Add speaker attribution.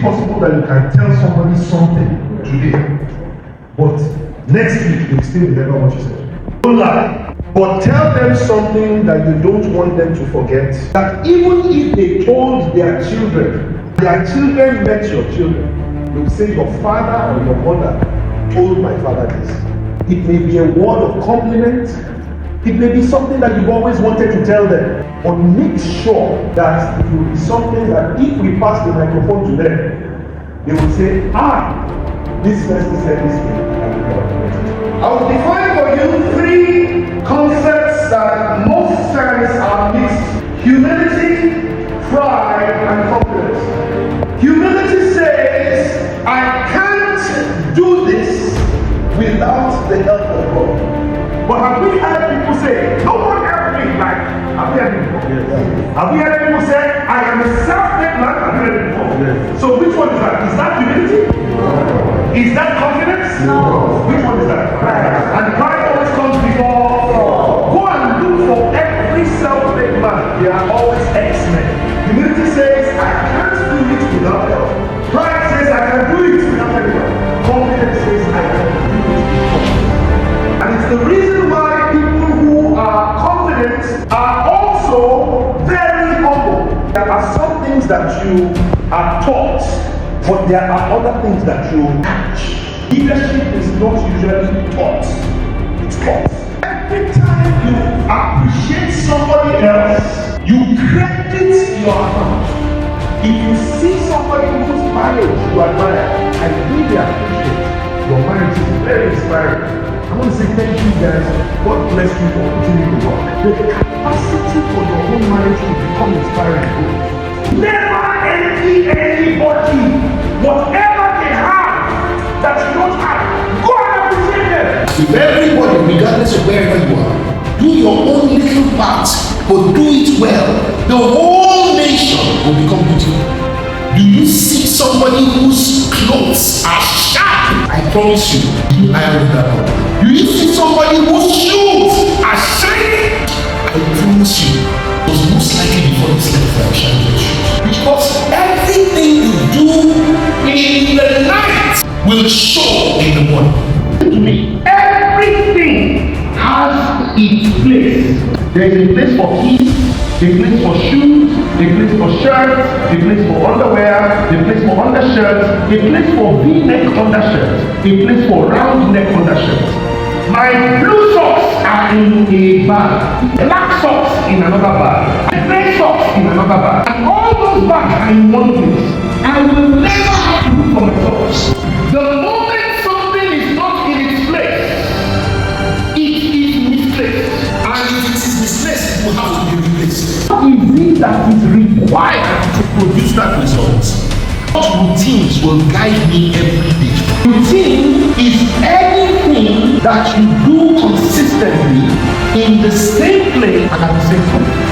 Speaker 1: possible that you can tell somebody something today, but next week they still remember what you said? Don't lie, but tell them something that you don't want them to forget. That even if they told their children met your children, they'll say your father or your mother told my father this. It may be a word of compliment. It may be something that you've always wanted to tell them, but make sure that it will be something that if we pass the microphone to them, they will say, this person said this thing. I will define for you three concepts that most times are mixed: humility, pride, and confidence. Humility says, I can't do this without the help of God. But have we heard people say, no one helped me? Like, have we heard people? Yes. Have we heard people say, I am a self-made man? Have we heard it before? Yes. So which one is that? Is that humility? No. Is that confidence? No. Which one is that? Pride. And pride always comes before. Go and look for every self-made man. They are always X-Men. Humility says, I can't do it without help. Pride says, I can do it without anyone. Confidence says, I can do it with God. And it's the reason why people who are confident are also very humble. There are some things that you are taught, but there are other things that you catch. Leadership is not usually taught, it's taught. Every time you appreciate somebody else, you credit your account. If you see somebody whose marriage you admire and really appreciate, your marriage is very inspiring. I want to say thank you guys. God bless you for continuing to work. The capacity for your own marriage to become inspiring grows. Never envy anybody. Whatever they have that you don't have, go and appreciate them.
Speaker 2: If everybody, regardless of wherever you are, do your own little part, but do it well, the whole nation will become beautiful. Do you see somebody whose clothes are sharp? I promise you, you iron that up. Do you see somebody whose shoes are shiny? I promise you, it was most likely before this left for shiny shoes. Because everything you do in the night will show in the morning. To me, everything has its place. There is a place for keys, a place for shoes, a place for shirts, a place for underwear, a place for undershirts, a place for V-neck undershirts, a place for round neck undershirts. My blue socks are in a bag, black socks in another bag, gray socks in another bag, and all those bags are in one place. I will never have to look for my socks. The moment something is not in its place, it is misplaced. And if it is misplaced, it will have to be replaced.
Speaker 1: What is it that is required
Speaker 2: to produce that result? What routines will guide me every day?
Speaker 1: Routine is anything that you do consistently in the same place and at the same time.